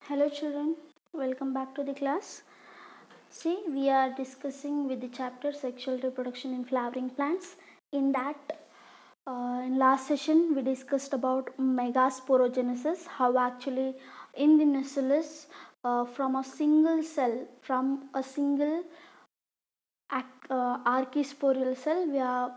Hello children, welcome back to the class. See, we are discussing with the chapter sexual reproduction in flowering plants. In that, in last session we discussed about megasporogenesis, how actually in the nucellus from a single cell, from a single archisporial cell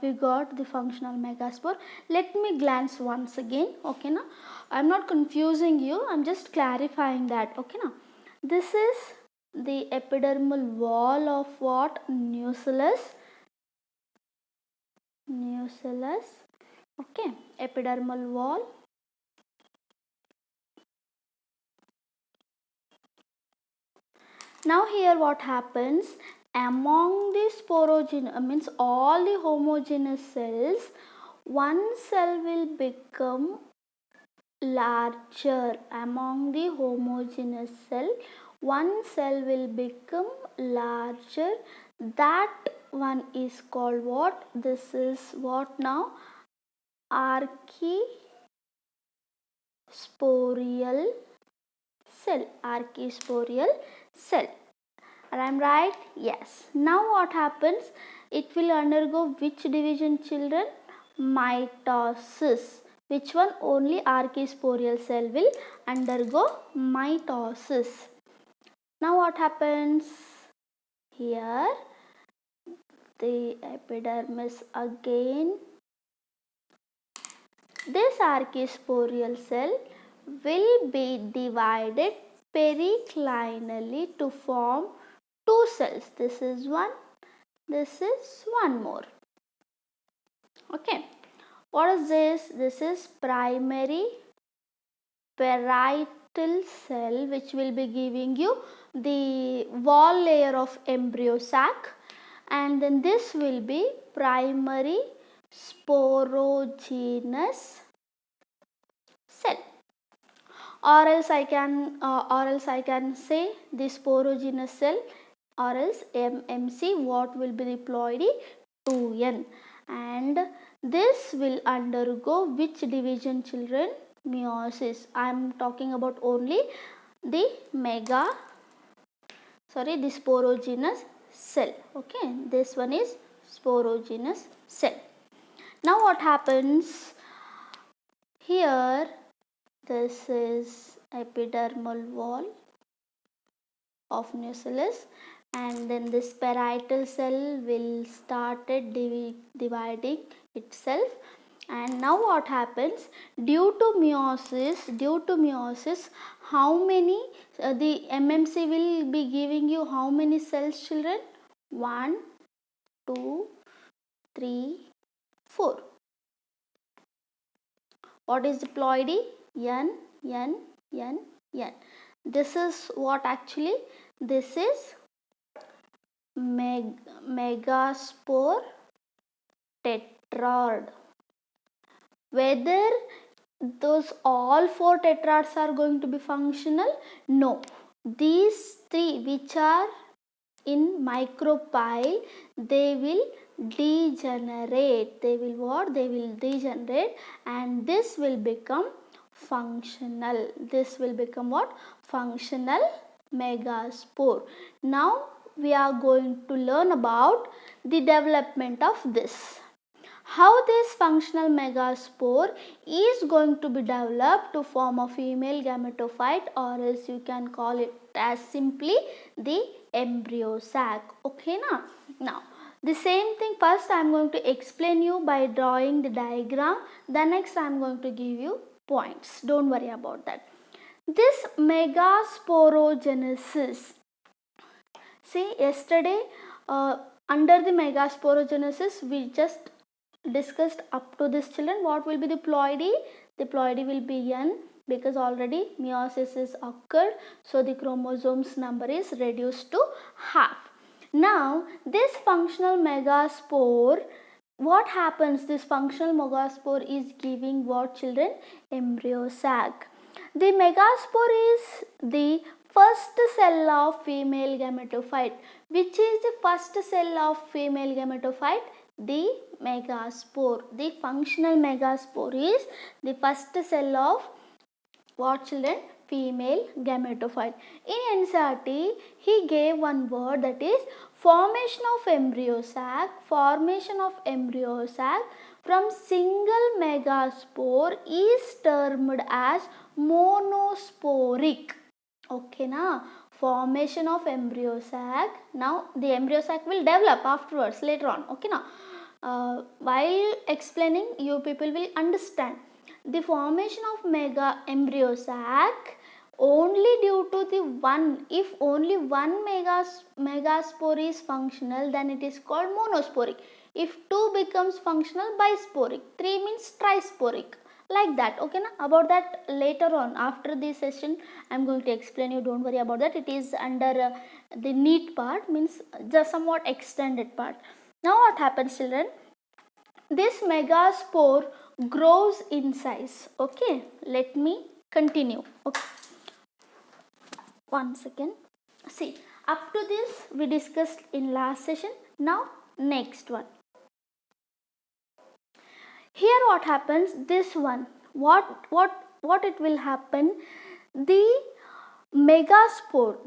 we got the functional megaspore. Let me glance once again. Okay now, I'm not confusing you, I'm just clarifying that. Okay now, this is the epidermal wall of what? Nucellus. Okay, epidermal wall. Now here what happens, among the means all the homogeneous cells, one cell will become larger. Among the homogeneous cell, one cell will become larger. That one is called what? This is what now? Archisporial cell. Archisporial cell. And I'm right? Yes. Now what happens? It will undergo which division, children? Mitosis. Which one? Only archisporial cell will undergo mitosis. Now what happens? Here the epidermis again. This archisporial cell will be divided periclinally to form two cells. This is one, this is one more. Okay, what is this? This is primary parietal cell, which will be giving you the wall layer of embryo sac, and then this will be primary sporogenous cell, or else I can say the sporogenous cell, or else MMC. What will be the ploidy? 2N. And this will undergo which division, children? Meiosis. I am talking about only the the sporogenous cell. Okay, this one is sporogenous cell. Now what happens here? This is epidermal wall of nucellus, and then this parietal cell will started dividing itself. And now what happens? Due to meiosis, how many the MMC will be giving you how many cells, children? 1, 2, 3, 4. What is the ploidy? N, N, N, N. This is what actually? This is megaspore tetrad. Whether those all 4 tetrads are going to be functional? No. These 3 which are in micropyle, they will degenerate. They will what? They will degenerate, and this will become functional. This will become what? Functional megaspore. Now we are going to learn about the development of this. How this functional megaspore is going to be developed to form a female gametophyte, or else you can call it as simply the embryo sac. Okay now the same thing, first I am going to explain you by drawing the diagram, then next I am going to give you points. Don't worry about that. This megasporogenesis, see yesterday under the megasporogenesis we just discussed up to this, children. What will be the ploidy? The ploidy will be N, because already meiosis is occurred, so the chromosomes number is reduced to half. Now this functional megaspore, what happens? This functional megaspore is giving what, children? Embryo sac. The megaspore is the first cell of female gametophyte. Which is the first cell of female gametophyte? The megaspore. The functional megaspore is the first cell of what, children? female gametophyte. In NCERT, he gave one word, that is formation of embryo sac. Formation of embryo sac from single megaspore is termed as monosporic. Okay na? Formation of embryo sac. Now the embryo sac will develop afterwards, later on. Okay na? While explaining, you people will understand. The formation of embryo sac only due to the one, if only one megaspore is functional, then it is called monosporic. If two becomes functional, bisporic. 3 means trisporic. Like that. Okay na? About that later on, after this session I am going to explain you. Don't worry about that. It is under the NEET part, means just somewhat extended part. Now what happens, children? This megaspore grows in size. Okay, let me continue. Okay, one second. See, up to this we discussed in last session. Now next one. Here what happens, this one, what it will happen, the megaspore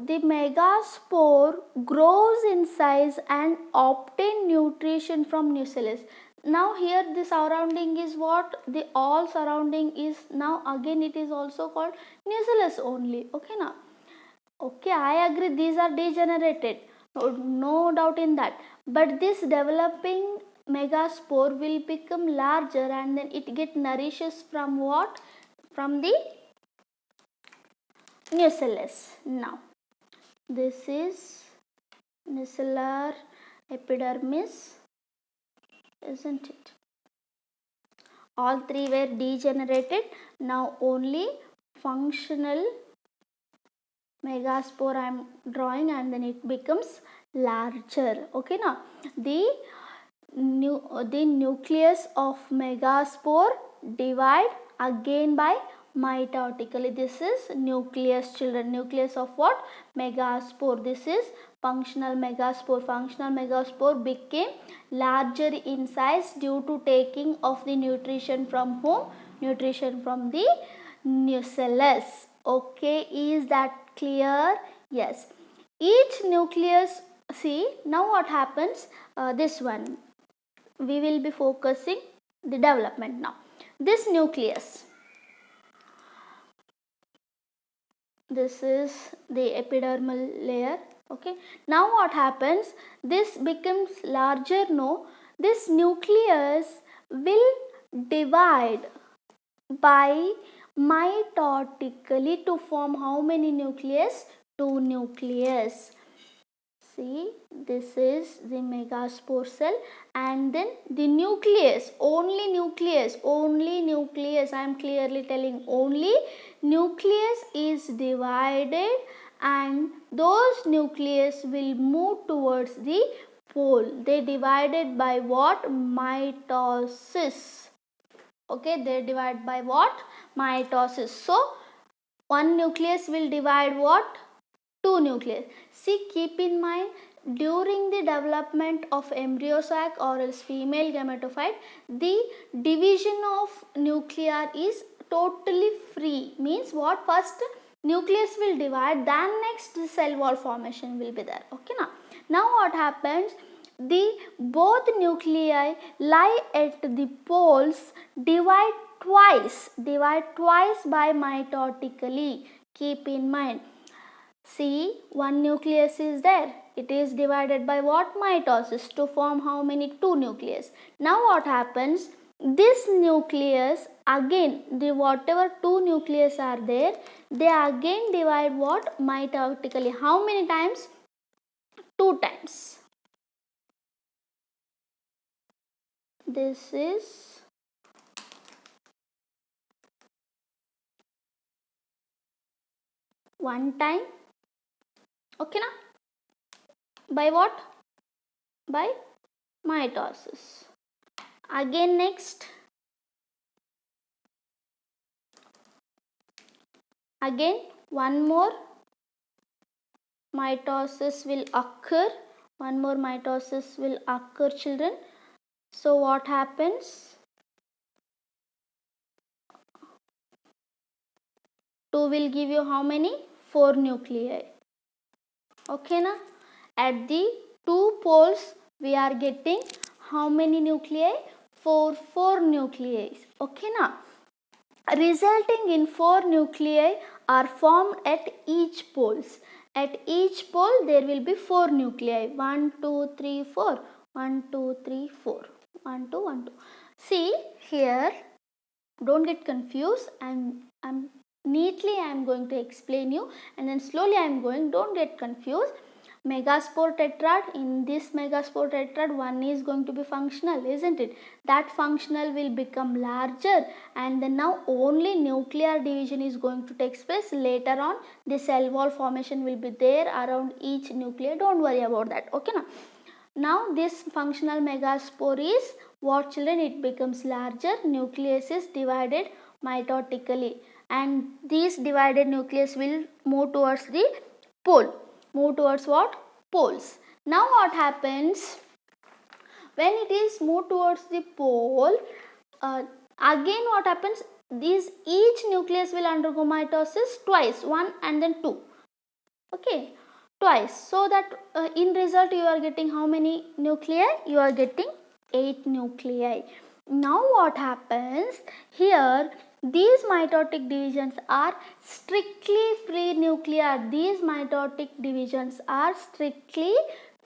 grows in size and obtain nutrition from nucellus. Now here the surrounding is what, the all surrounding is, now again it is also called nucellus only. Okay now, okay, I agree, these are degenerated, no doubt in that, but this developing megaspore will become larger and then it get nourishes from what, from the nucellus. Now this is nucellar epidermis, isn't it? All three were degenerated. Now only functional megaspore I am drawing and then it becomes larger. Okay now, the nucleus of megaspore divide again by mitotically. This is nucleus, children. Nucleus of what? Megaspore. This is functional megaspore. Functional megaspore became larger in size due to taking of the nutrition from whom? Nutrition from the nucellus. Okay, is that clear? Yes. Each nucleus, see, now what happens, this one we will be focusing the development now. This nucleus, this is the epidermal layer. Okay, now what happens, this becomes larger. No, this nucleus will divide by mitotically to form how many nucleus? 2 nucleus. See, this is the megaspore cell and then the nucleus, only nucleus, I am clearly telling, only nucleus is divided and those nucleus will move towards the pole. They divided by what? Mitosis. Okay, they divide by what? Mitosis. So, one nucleus will divide what? 2 nucleus. See, keep in mind, during the development of embryo sac or else female gametophyte, the division of nuclei is totally free. Means what? First nucleus will divide, then next the cell wall formation will be there. Okay now. Now what happens? The both nuclei lie at the poles, divide twice by mitotically. Keep in mind. See, one nucleus is there. It is divided by what? Mitosis to form how many? 2 nucleus. Now what happens? This nucleus again, the whatever 2 nucleus are there, they again divide what? Mitotically. How many times? 2 times. This is one time. Okay na? By what? By mitosis. Again next. Again one more mitosis will occur. One more mitosis will occur, children. So what happens? 2 will give you how many? 4 nuclei. Okay na? At the 2 poles we are getting how many nuclei? 4 nuclei. Okay na? Resulting in 4 nuclei are formed at each poles. At each pole there will be 4 nuclei. 1, 2, 3, 4. 1, 2, 3, 4. 1, 2, 1, 2. See here, don't get confused. I'm neatly I am going to explain you, and then slowly I am going. Don't get confused. Megaspore tetrad, in this megaspore tetrad, one is going to be functional, isn't it? That functional will become larger, and then now only nuclear division is going to take place. Later on the cell wall formation will be there around each nucleus. Don't worry about that. Okay now. Now this functional megaspore is what, children? It becomes larger, nucleus is divided mitotically, and these divided nucleus will move towards the pole. Move towards what? Poles. Now what happens when it is moved towards the pole? Again what happens? Each nucleus will undergo mitosis twice, 1 and then 2. Okay, twice. So that in result you are getting how many nuclei? You are getting 8 nuclei. Now what happens here? These mitotic divisions are strictly free nuclear. These mitotic divisions are strictly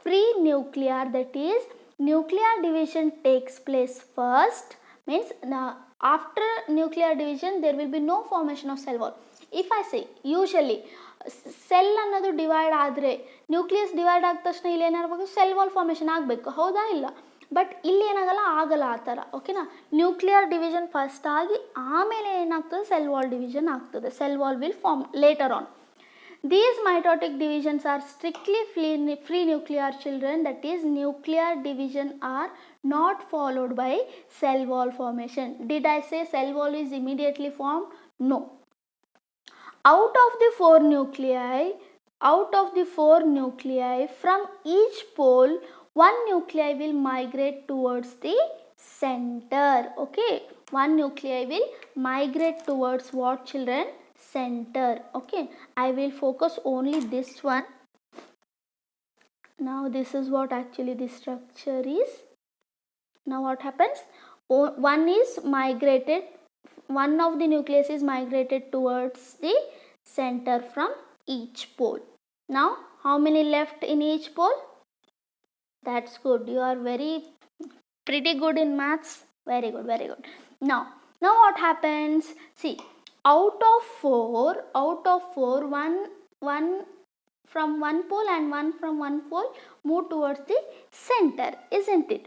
free nuclear. That is, nuclear division takes place first. Means after nuclear division there will be no formation of cell wall. If I say usually cell ಅನ್ನೋದು divide ಆದರೆ, nucleus divide ಆದ ತಕ್ಷಣ ಇಲ್ಲಿ ಏನಾಗಬೇಕು? Cell wall formation ಆಗಬೇಕು, ಹೌದಾ? ಇಲ್ಲ. But ಇಲ್ಲಿ ಏನಾಗಲ್ಲ, ಆಗಲ್ಲ ಆ ಥರ. ಓಕೆನಾ? ನ್ಯೂಕ್ಲಿಯರ್ ಡಿವಿಷನ್ ಫಸ್ಟ್ ಆಗಿ ಆಮೇಲೆ ಏನಾಗ್ತದೆ? ಸೆಲ್ ವಾಲ್ ಡಿವಿಷನ್ ಆಗ್ತದೆ. Cell wall will form later on. These mitotic divisions are strictly free nuclear, children. That is, nuclear division are not followed by cell wall formation. Did I say cell wall is immediately formed? No. Out of the 4 nuclei, from each pole, 1 nuclei will migrate towards the center. Okay, 1 nuclei will migrate towards what, children? Center. Okay, I will focus only this one. Now this is what actually the structure is. Now what happens? One of the nucleus is migrated towards the center from each pole. Now how many left in each pole? That's good. You are pretty good in maths. Very good, very good. Now what happens? See, out of four, one from one pole and one from one pole move towards the center, isn't it?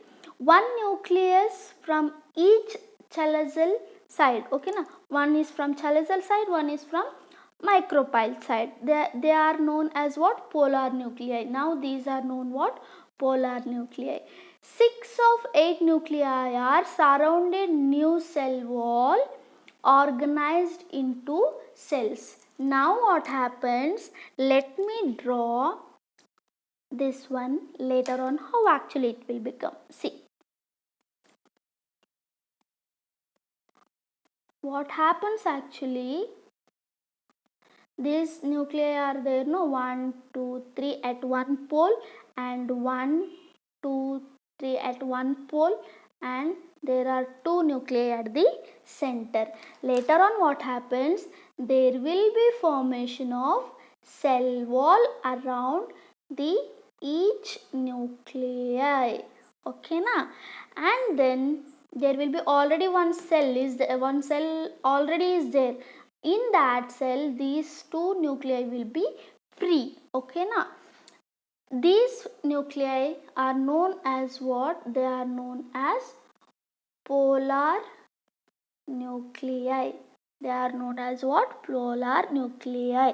One nucleus from each chelazal side. Okay na? One is from chelazal side, one is from micropyle side. They are known as what? Polar nuclei. Now these are known what? Polar nuclei. 6 of 8 nuclei are surrounded new cell wall organized into cells. Now what happens? Let me draw this one later on how actually it will become. See, what happens actually, these nuclei are there, no? 1, 2, 3 at one pole, and 1, 2, 3 at one pole, and there are 2 nuclei at the center. Later on what happens? There will be formation of cell wall around the each nuclei. Okay na? And then there will be already one cell already is there. In that cell these 2 nuclei will be free. Okay na? These nuclei are known as what? They are known as polar nuclei. They are known as what? Polar nuclei.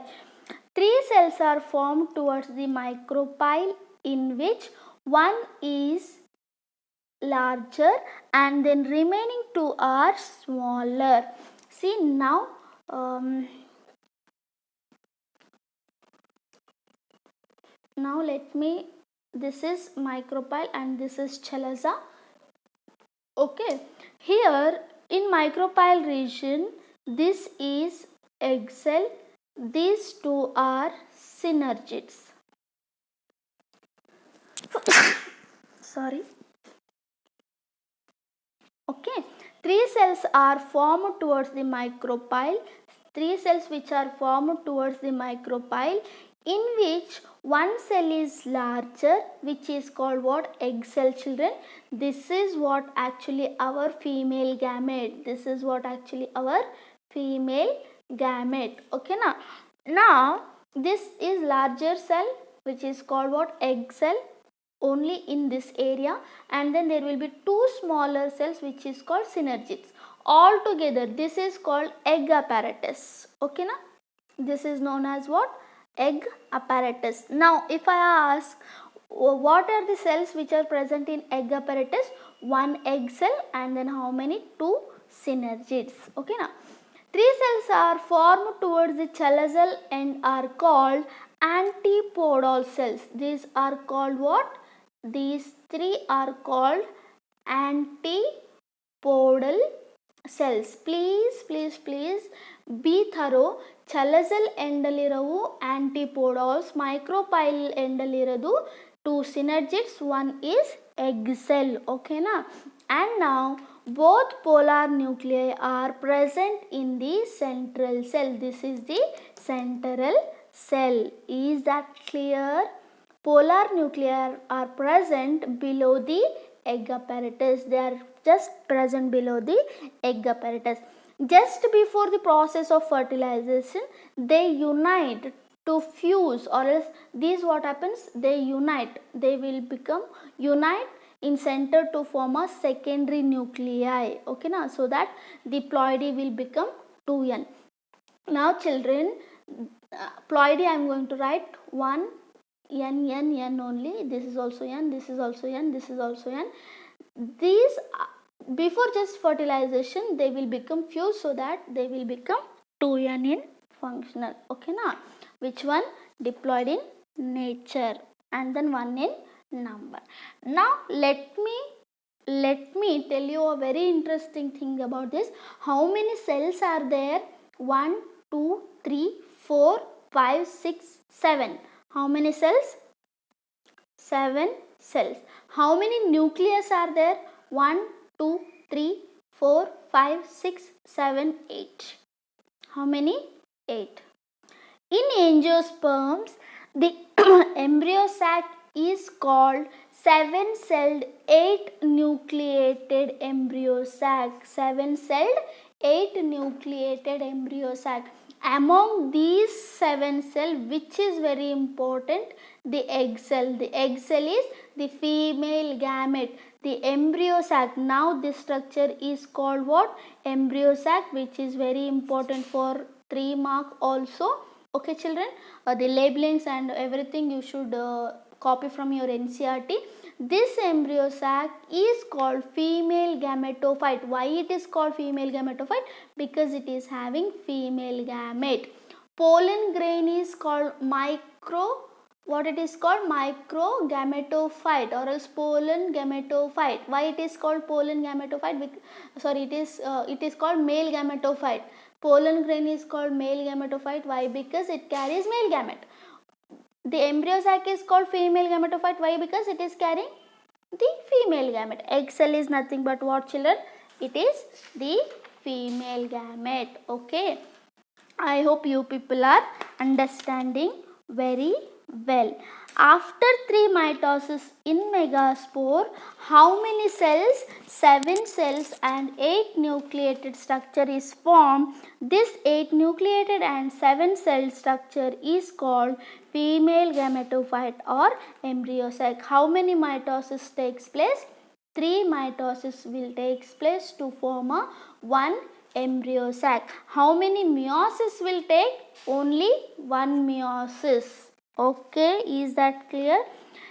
3 cells are formed towards the micropyle, in which one is larger and then remaining 2 are smaller. See now, now this is micropyle and this is chelaza. Okay, here in micropyle region, this is egg cell. These two are synergids. Sorry. Okay, three cells are formed towards the micropyle. Three cells which are formed towards the micropyle, in which one cell is larger, which is called what? Egg cell, children. This is what actually our female gamete. This is what actually our female gamete. Okay, now this is larger cell, which is called what? Egg cell, only in this area, and then there will be two smaller cells which is called synergids. All together this is called egg apparatus. Okay, na? This is known as what? Egg apparatus. Now if I ask what are the cells which are present in egg apparatus? One egg cell, and then how many? Two synergids. Okay, now three cells are formed towards the chelazal end are called antipodal cells. These are called what? These three are called antipodal cells. Please be thorough. Chelazal endalirovu antipodals, micropyle endalirodu two synergids, one is egg cell. Okay, na? And now both polar nuclei are present in the central cell. This is the central cell. Is that clear? Polar nuclei are present below the egg apparatus. They are just present below the egg apparatus. Just before the process of fertilization, they unite to fuse, or else these what happens? They unite. They will become unite in center to form a secondary nuclei. Okay, na? So that the ploidy will become 2n. Now children, ploidy I am going to write 1 n only. This is also n, this is also n, this is also n. These before just fertilization they will become fused, so that they will become 2n in functional. Okay, na? Which one? Diploid in nature, and then 1 in number. Now let me tell you a very interesting thing about this. How many cells are there? 1 2 3 4 5 6 7. How many cells? 7 cells. How many nucleus are there? 1 2 3 4 5 6 7 8. How many? 8. In angiosperms, the embryo sac is called 7-celled 8-nucleated embryo sac. 7-celled 8-nucleated embryo sac. Among these 7 cells, which is very important? The egg cell. The egg cell is the female gamete. The embryo sac. Now this structure is called what? Embryo sac, which is very important for 3 mark also. Okay, children, the labelings and everything you should copy from your NCERT. This embryo sac is called female gametophyte. Why it is called female gametophyte? Because it is having female gamete. Pollen grain is called what it is called? Microgametophyte, or else pollen gametophyte. Why it is called pollen gametophyte? Sorry, it is called male gametophyte. Pollen grain is called male gametophyte. Why? Because it carries male gamete. The embryo sac is called female gametophyte. Why? Because it is carrying the female gamete. Egg cell is nothing but what, children? It is the female gamete. Okay. I hope you people are understanding very well. After 3 mitosis in megaspore, how many cells? 7 cells and 8 nucleated structure is formed. This 8 nucleated and 7 cell structure is called female gametophyte or embryo sac. How many mitosis takes place? 3 mitosis will takes place to form a 1 embryo sac. How many meiosis will take? Only 1 meiosis. Okay, is that clear?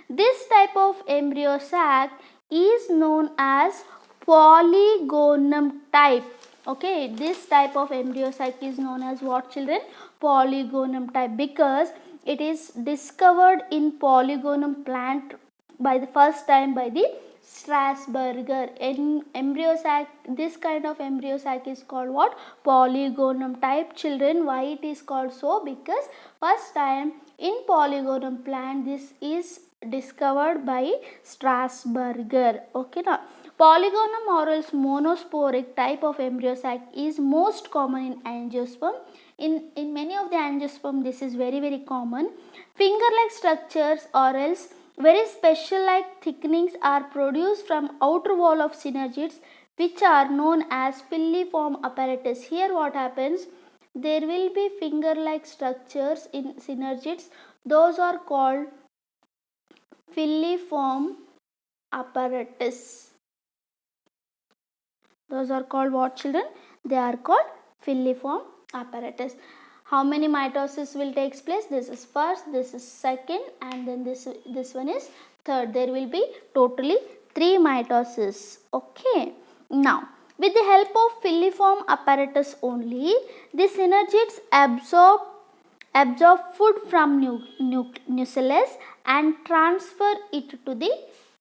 This type of embryo sac is known as polygonum type. Okay, this type of embryo sac is known as what, children? Polygonum type, because it is discovered in Polygonum plant by the first time by the Strasburger. Embryo sac, this kind of embryo sac is called what? Polygonum type. Children, why it is called so? Because first time in Polygonum plant this is discovered by Strasburger. Okay now. Polygonum or else monosporic type of embryo sac is most common in angiosperm. In many of the angiosperm this is very common. Finger like structures or else very special like thickenings are produced from outer wall of synergids, which are known as filiform apparatus. Here what happens? There will be finger like structures in synergids. Those are called filiform apparatus. Those are called what, children? They are called filiform apparatus. How many mitosis will take place? This is first, this is second, and then this one is third. There will be totally 3 mitosis. Okay. Now, with the help of filiform apparatus only, the synergids absorb food from nucellus and transfer it to the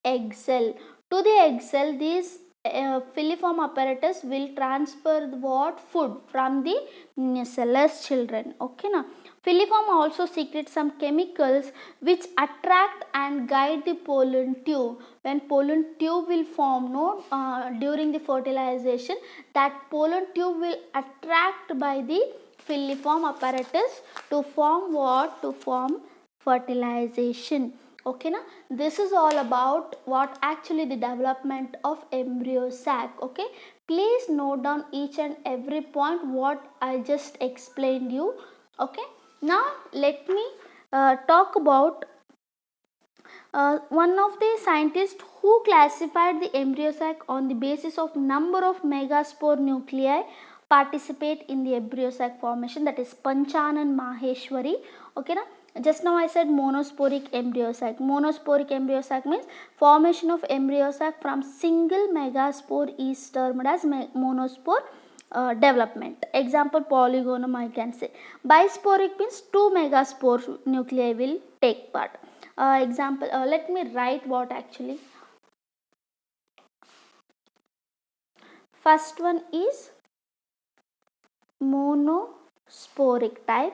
egg cell. To the egg cell, these filiform apparatus will transfer what? Food from the nucellus, children. Okay now. Filiform also secretes some chemicals which attract and guide the pollen tube. When pollen tube will form during the fertilization, that pollen tube will attract by the filiform apparatus to form what? To form fertilization. Okay na. This is all about what actually the development of embryo sac. Okay, please note down each and every point what I just explained you. Okay, now let me talk about one of the scientists who classified the embryo sac on the basis of number of megaspore nuclei participate in the embryo sac formation, that is Panchanan Maheshwari. Okay na. Just now I said monosporic embryo sac. Monosporic embryo sac means formation of embryo sac from single megaspore is termed as monospore development. Example, Polygonum I can say. Bisporic means 2 megaspore nuclei will take part. Example, let me write what actually. First one is monosporic type.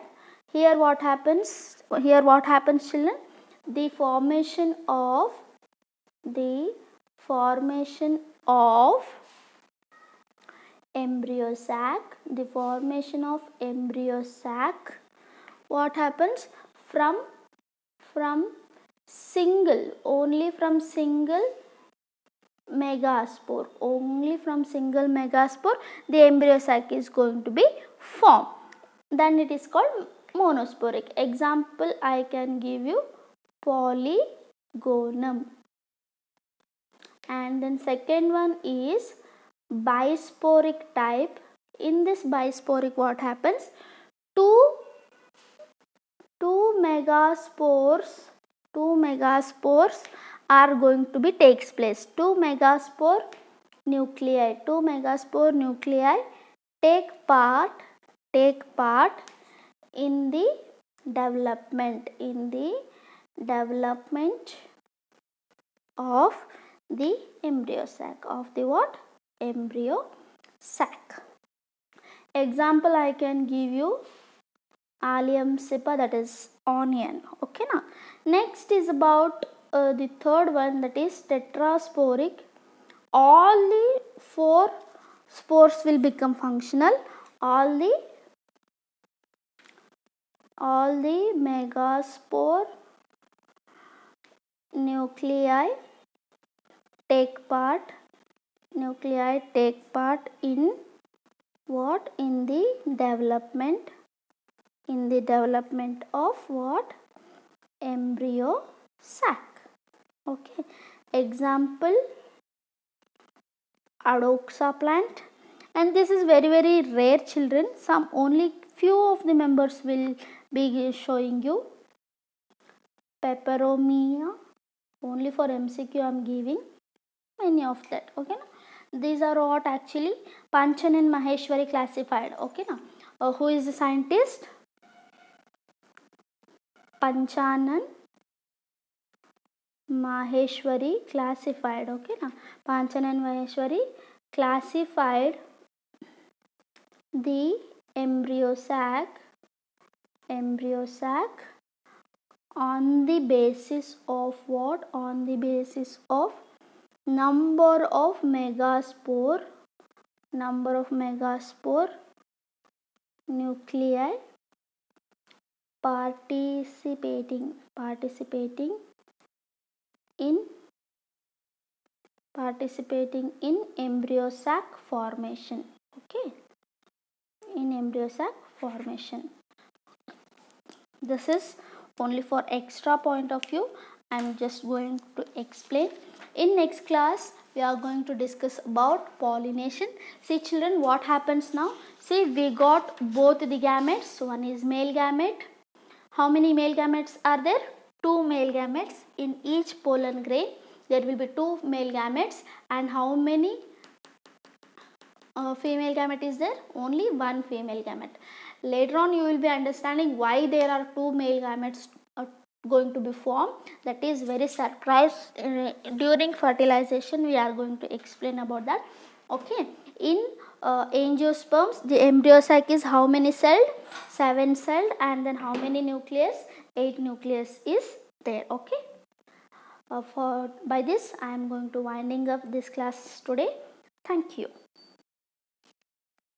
Here what happens? Children? The formation of embryo sac. The formation of embryo sac. What happens? From single, only from single megaspore. Only from single megaspore the embryo sac is going to be formed. Then it is called monosporic. Example I can give you, Polygonum. And then second one is bisporic type. In this bisporic what happens? Two megaspores are going to be takes place. 2 megaspore nuclei take part in the development of the embryo sac, of the what? Embryo sac. Example I can give you, Allium cepa, that is onion. Okay now. Next is about the third one, that is tetrasporic. All the 4 spores will become functional. All the megaspore nuclei take part in what? In the development of what? Embryo sac. Okay. Example, Adoxa plant. And this is very rare, children. Some only few of the members will be showing you. Peperomia, only for MCQ I am giving many of that. Okay na? These are what actually Panchanan Maheshwari classified. Okay na? Who is the scientist? Panchanan Maheshwari classified, okay na, Panchana and Maheshwari classified the embryo sac on the basis of what? On the basis of number of megaspore nuclei participating in embryo sac formation, okay, in embryo sac formation. This is only for extra point of view. I am just going to explain. In next class we are going to discuss about pollination. See children, what happens now? See, we got both the gametes. One is male gamete. How many male gametes are there? 2 male gametes. In each pollen grain there will be 2 male gametes. And how many female gamete is there? Only 1 female gamete. Later on you will be understanding why there are 2 male gametes going to be formed. That is very surprise. During fertilization we are going to explain about that, okay. In angiosperms, the embryo sac is how many celled? 7 celled. And then how many nucleus? 8 nucleus is there, okay. By this I am going to winding up this class today. Thank you.